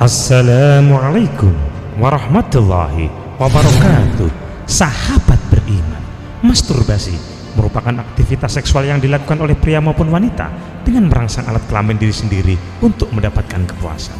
Assalamualaikum warahmatullahi wabarakatuh. Sahabat beriman, masturbasi merupakan aktivitas seksual yang dilakukan oleh pria maupun wanita dengan merangsang alat kelamin diri sendiri untuk mendapatkan kepuasan.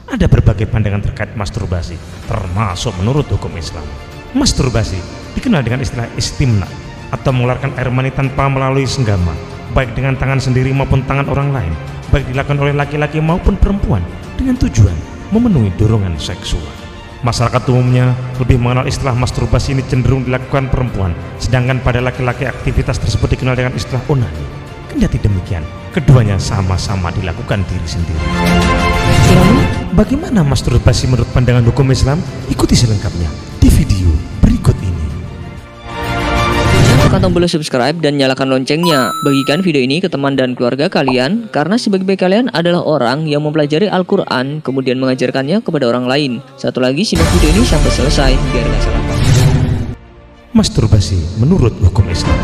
Ada berbagai pandangan terkait masturbasi, termasuk menurut hukum Islam. Masturbasi dikenal dengan istilah istimna atau mengeluarkan air mani tanpa melalui senggama, baik dengan tangan sendiri maupun tangan orang lain, baik dilakukan oleh laki-laki maupun perempuan dengan tujuan memenuhi dorongan seksual. Masyarakat umumnya lebih mengenal istilah masturbasi ini cenderung dilakukan perempuan, sedangkan pada laki-laki aktivitas tersebut dikenal dengan istilah onani. Kendati demikian, keduanya sama-sama dilakukan diri sendiri. Lalu, bagaimana masturbasi menurut pandangan hukum Islam? Ikuti selengkapnya di video berikut ini. Tekan tombol subscribe dan nyalakan loncengnya. Bagikan video ini ke teman dan keluarga kalian, karena sebaik-baik kalian adalah orang yang mempelajari Al-Quran kemudian mengajarkannya kepada orang lain. Satu lagi, simak video ini sampai selesai biar gak salah paham. Masturbasi menurut hukum Islam.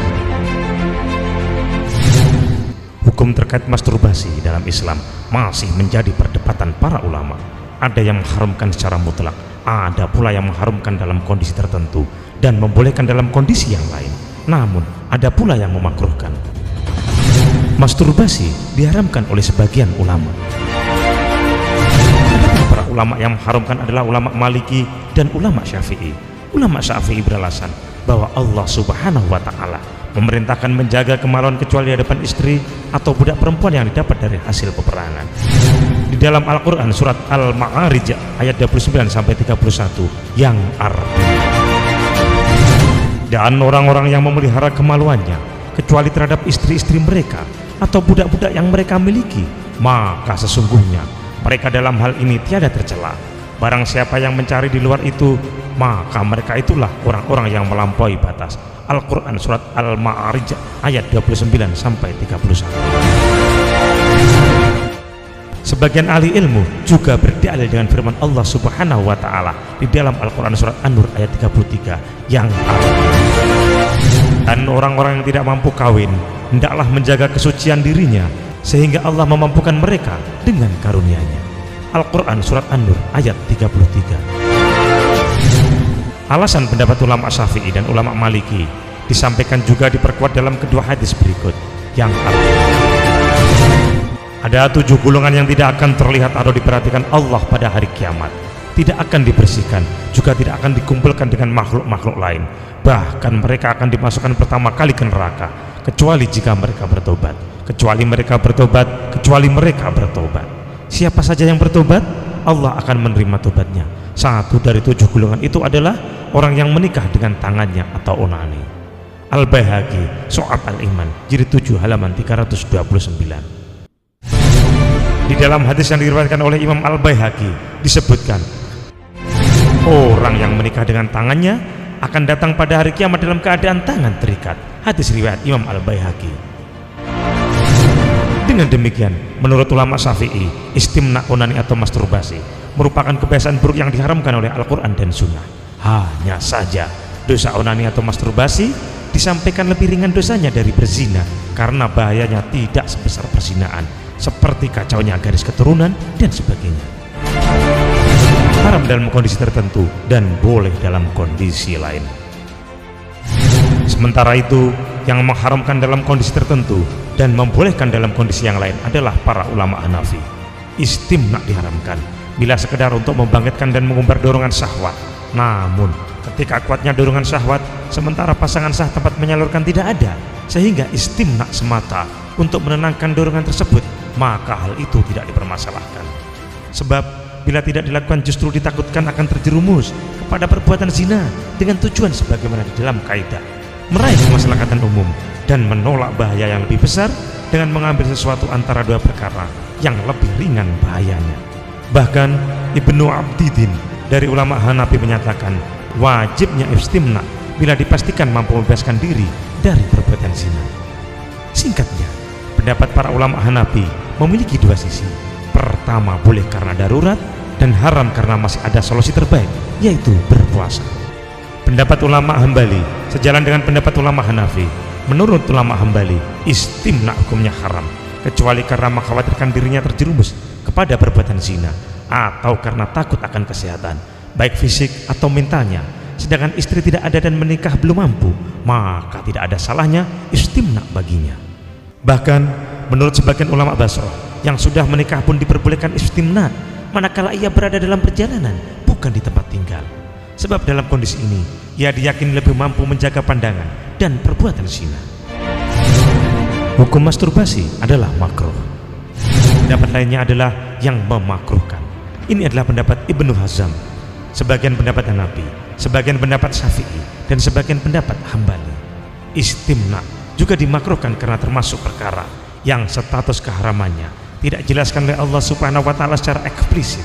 Hukum terkait masturbasi dalam Islam masih menjadi perdebatan para ulama. Ada yang mengharamkan secara mutlak, ada pula yang mengharamkan dalam kondisi tertentu dan membolehkan dalam kondisi yang lain. Namun, ada pula yang memakruhkan. Masturbasi diharamkan oleh sebagian ulama. Para ulama yang mengharamkan adalah ulama Maliki dan ulama Syafi'i. Ulama Syafi'i beralasan bahwa Allah Subhanahu wa Ta'ala memerintahkan menjaga kemaluan kecuali di hadapan istri atau budak perempuan yang didapat dari hasil peperangan. Di dalam Al-Quran surat Al-Ma'arij ayat 29-31 yang artinya, dan orang-orang yang memelihara kemaluannya kecuali terhadap istri-istri mereka atau budak-budak yang mereka miliki, maka sesungguhnya mereka dalam hal ini tiada tercela. Barang siapa yang mencari di luar itu, maka mereka itulah orang-orang yang melampaui batas. Al-Quran surat Al-Ma'arij ayat 29-31. Sebagian ahli ilmu juga berdalil dengan firman Allah Subhanahu wa Ta'ala di dalam Al-Quran surat An-Nur ayat 33 yang dan orang-orang yang tidak mampu kawin hendaklah menjaga kesucian dirinya sehingga Allah memampukan mereka dengan karunia-Nya. Al-Quran surat An-Nur ayat 33. Alasan pendapat ulama Syafi'i dan ulama Maliki disampaikan juga diperkuat dalam kedua hadis berikut yang ada 7 golongan yang tidak akan terlihat atau diperhatikan Allah pada hari kiamat, tidak akan dibersihkan, juga tidak akan dikumpulkan dengan makhluk-makhluk lain. Bahkan mereka akan dimasukkan pertama kali ke neraka, kecuali jika mereka bertobat. Kecuali mereka bertobat. Siapa saja yang bertobat, Allah akan menerima tobatnya. Satu dari 7 golongan itu adalah orang yang menikah dengan tangannya atau onani. Al-Baihaqi Syu'ab al-Iman jilid 7 halaman 329. Di dalam hadis yang diriwayatkan oleh Imam Al-Baihaqi disebutkan, orang yang menikah dengan tangannya akan datang pada hari kiamat dalam keadaan tangan terikat. Hadis riwayat Imam Al-Baihaqi. Dengan demikian, menurut ulama Syafi'i, istimna onani atau masturbasi merupakan kebiasaan buruk yang diharamkan oleh Al-Quran dan Sunnah. Hanya saja dosa onani atau masturbasi disampaikan lebih ringan dosanya dari berzina karena bahayanya tidak sebesar perzinaan, seperti kacaunya garis keturunan dan sebagainya. Haram dalam kondisi tertentu dan boleh dalam kondisi lain. Sementara itu, yang mengharamkan dalam kondisi tertentu dan membolehkan dalam kondisi yang lain adalah para ulama Hanafi. Istimna diharamkan bila sekedar untuk membangkitkan dan mengumbar dorongan syahwat. Namun, ketika kuatnya dorongan syahwat sementara pasangan sah tempat menyalurkan tidak ada, sehingga istimna semata untuk menenangkan dorongan tersebut, maka hal itu tidak dipermasalahkan. Sebab bila tidak dilakukan justru ditakutkan akan terjerumus kepada perbuatan zina dengan tujuan sebagaimana di dalam kaidah meraih kemaslahatan umum dan menolak bahaya yang lebih besar dengan mengambil sesuatu antara dua perkara yang lebih ringan bahayanya. Bahkan Ibnu Abdidin dari ulama Hanafi menyatakan wajibnya istimna bila dipastikan mampu membebaskan diri dari perbuatan zina. Singkatnya, pendapat para ulama Hanafi memiliki dua sisi. Pertama, boleh karena darurat, dan haram karena masih ada solusi terbaik, yaitu berpuasa. Pendapat ulama Hambali sejalan dengan pendapat ulama Hanafi. Menurut ulama Hambali, istimna hukumnya haram, kecuali karena mengkhawatirkan dirinya terjerumus kepada perbuatan zina atau karena takut akan kesehatan, baik fisik atau mentalnya, sedangkan istri tidak ada dan menikah belum mampu, maka tidak ada salahnya istimna baginya. Bahkan menurut sebagian ulama Basrah, yang sudah menikah pun diperbolehkan istimna manakala ia berada dalam perjalanan, bukan di tempat tinggal. Sebab dalam kondisi ini ia diyakini lebih mampu menjaga pandangan dan perbuatan zina. Hukum masturbasi adalah makruh. Pendapat lainnya adalah yang memakruhkan. Ini adalah pendapat Ibnu Hazm, sebagian pendapat Hanafi, sebagian pendapat Syafi'i, dan sebagian pendapat Hambali. Istimna juga dimakruhkan karena termasuk perkara yang status keharamannya tidak dijelaskan oleh Allah Subhanahu wa Ta'ala secara eksplisit,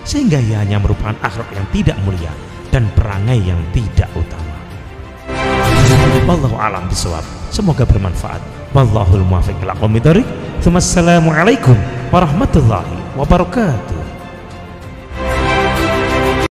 sehingga ia hanya merupakan akhlak yang tidak mulia dan perangai yang tidak utama. Wallahu a'lam bishawab. Semoga bermanfaat. Wallahul muwaffiq ila aqwamit thoriq. Wassalamualaikum warahmatullahi wabarakatuh.